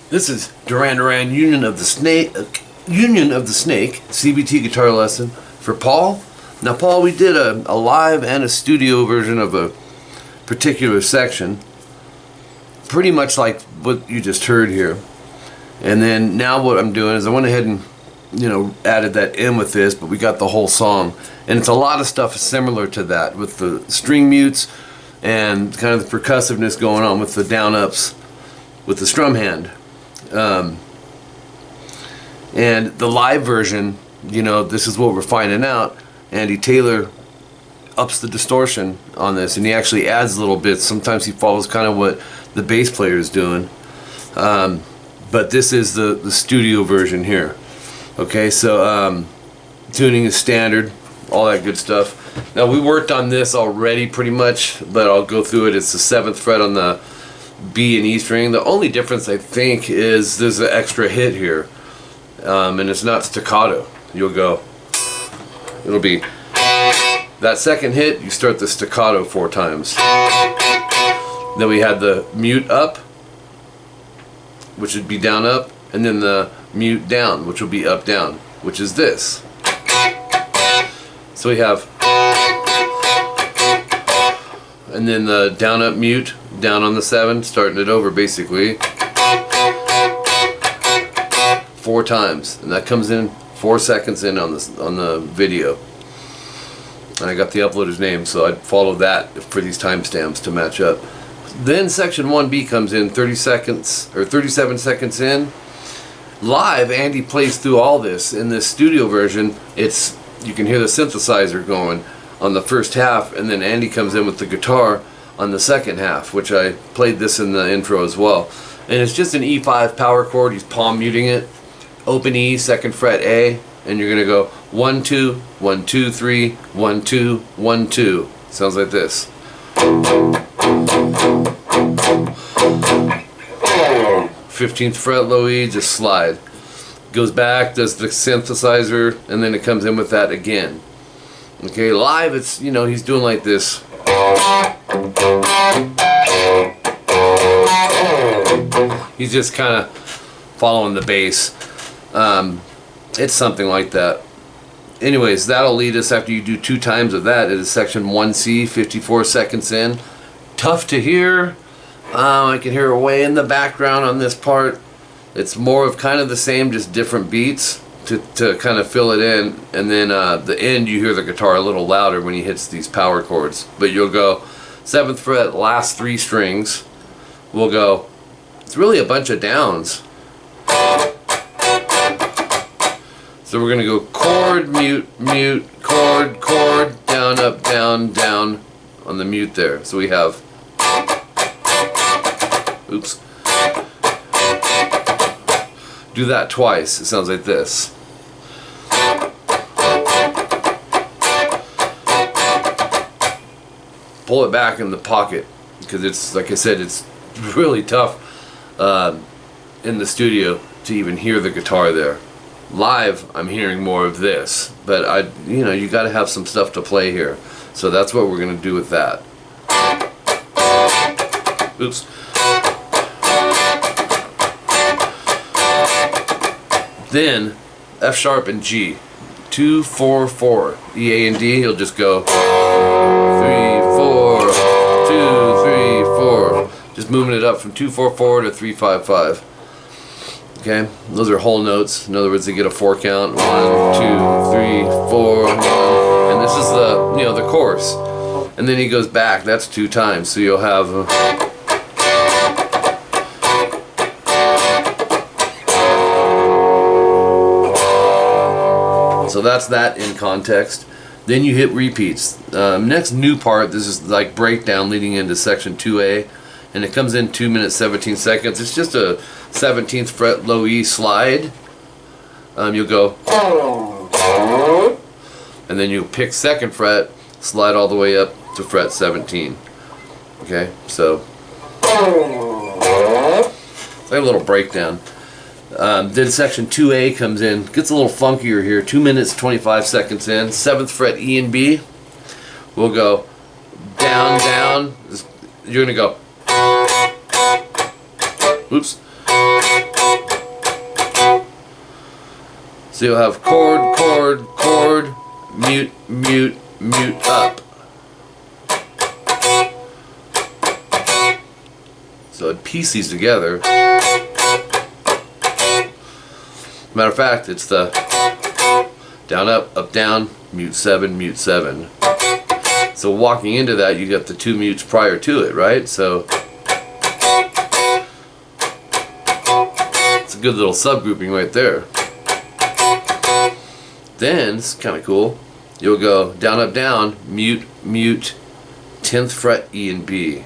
This is Duran Duran Union of the Snake, CVT guitar lesson for Paul. Now Paul, we did a live and a studio version of a particular section, pretty much like what you just heard here. And then now what I'm doing is I went ahead and, you know, added that in with this, but we got the whole song. And it's a lot of stuff similar to that, with the string mutes and kind of the percussiveness going on with the down ups with the strum hand. And the live version, you know, this is what we're finding out. Andy Taylor ups the distortion on this, and he actually adds little bits. Sometimes he follows kind of what the bass player is doing. But this is the studio version here. Okay, so tuning is standard, all that good stuff. Now we worked on this already pretty much, but I'll go through it. It's the 7th fret on the B and E string. The only difference I think is there's an extra hit here, and it's not staccato. You'll go, it'll be that second hit, you start the staccato 4 times. Then we had the mute up, which would be down up, and then the mute down, which will be up down, which is this. So we have, and then the down up mute, down on the 7, starting it over basically 4 times, and that comes in 4 seconds in on the video. And I got the uploader's name, so I'd follow that for these timestamps to match up. Then section 1B comes in 30 seconds or 37 seconds in. Live, Andy plays through all this. In this studio version, it's, you can hear the synthesizer going on the first half, and then Andy comes in with the guitar on the second half, which I played this in the intro as well. And it's just an E5 power chord. He's palm muting it, open E, 2nd fret A, and you're gonna go 1 2 1 2 3 1 2 1 2. Sounds like this. 15th fret low E, just slide. Goes back, does the synthesizer, and then it comes in with that again. Okay, live it's, you know, he's doing like this. He's just kind of following the bass. It's something like that. Anyways, that'll lead us, after you do 2 times of that, it is section 1C, 54 seconds in. Tough to hear. I can hear it way in the background on this part. It's more of kind of the same, just different beats to kind of fill it in. And then the end, you hear the guitar a little louder when he hits these power chords. But you'll go 7th fret, last 3 strings. We'll go, it's really a bunch of downs. So we're going to go chord, mute, mute, chord, chord, down, up, down, down on the mute there. So we have, oops. Do that twice. It sounds like this. Pull it back in the pocket, because it's, like I said, it's really tough in the studio to even hear the guitar there. Live, I'm hearing more of this, but you know, you got to have some stuff to play here. So that's what we're going to do with that. Oops. Then F sharp and G, 2 4 4. E, A, and D. He'll just go 3 4 2 3 4. Just moving it up from 2 4 4 to 3 5 5. Okay, those are whole notes. In other words, they get a 4 count. 1 2 3 4 1, and this is the, you know, the chorus. And then he goes back. That's 2 times. So you'll have. So that's that in context. Then you hit repeats. Next new part, this is like breakdown leading into section 2A, and it comes in 2 minutes 17 seconds. It's just a 17th fret low E slide. You'll go, and then you pick 2nd fret, slide all the way up to fret 17. Okay, so it's like a little breakdown. Then section 2A comes in, gets a little funkier here, 2 minutes 25 seconds in, 7th fret E and B. We'll go down, down. You're gonna go. Oops. So you'll have chord, chord, chord, mute, mute, mute, up. So it piece these together. Matter of fact, it's the down, up, down, mute 7, mute 7. So walking into that, you got the 2 mutes prior to it, right? So it's a good little subgrouping right there. Then, it's kind of cool, you'll go down, up, down, mute, mute, 10th fret E and B.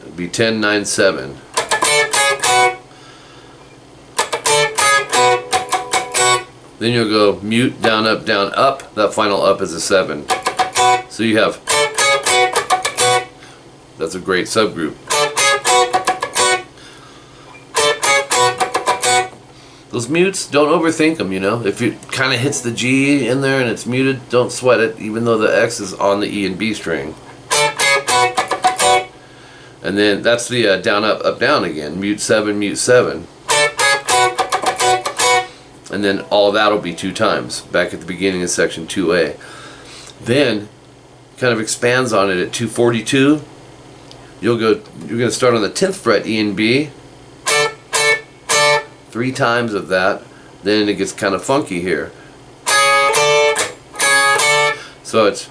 It'll be 10, 9, 7. Then you'll go mute, down, up. That final up is a 7. So you have, that's a great subgroup. Those mutes, don't overthink them, you know. If it kind of hits the G in there and it's muted, don't sweat it, even though the X is on the E and B string. And then that's the down, up, down again. Mute 7, mute 7. And then all of that will be 2 times, back at the beginning of section 2A. Then, kind of expands on it at 242. You're going to start on the 10th fret E and B. 3 times of that, then it gets kind of funky here. So it's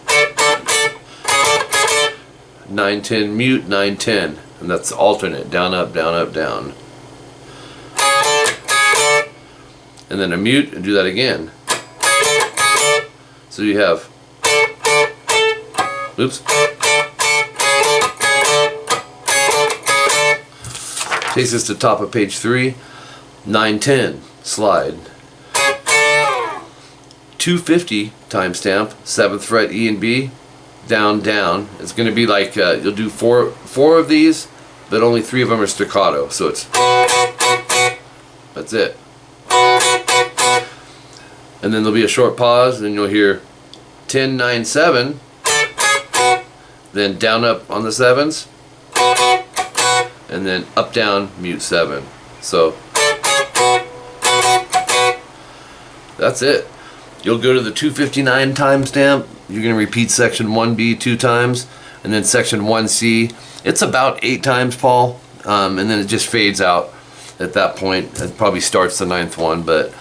9, 10, mute, 9, 10, and that's alternate, down, up, down. And then a mute, and do that again. So you have, oops. Takes us to top of page 3. 9, 10, slide. 250 timestamp, 7th fret E and B, down, down. It's going to be like, you'll do four of these, but only 3 of them are staccato. So it's, that's it. And then there'll be a short pause, and you'll hear 10, 9, 7, then down, up on the 7s, and then up, down, mute 7. So that's it. You'll go to the 259 timestamp. You're going to repeat section 1B 2 times, and then section 1C. It's about 8 times, Paul, and then it just fades out at that point. It probably starts the 9th one, but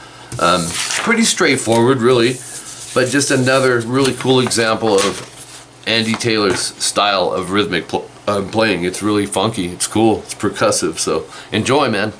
pretty straightforward, really. But just another really cool example of Andy Taylor's style of rhythmic playing. It's really funky. It's cool. It's percussive. So enjoy, man.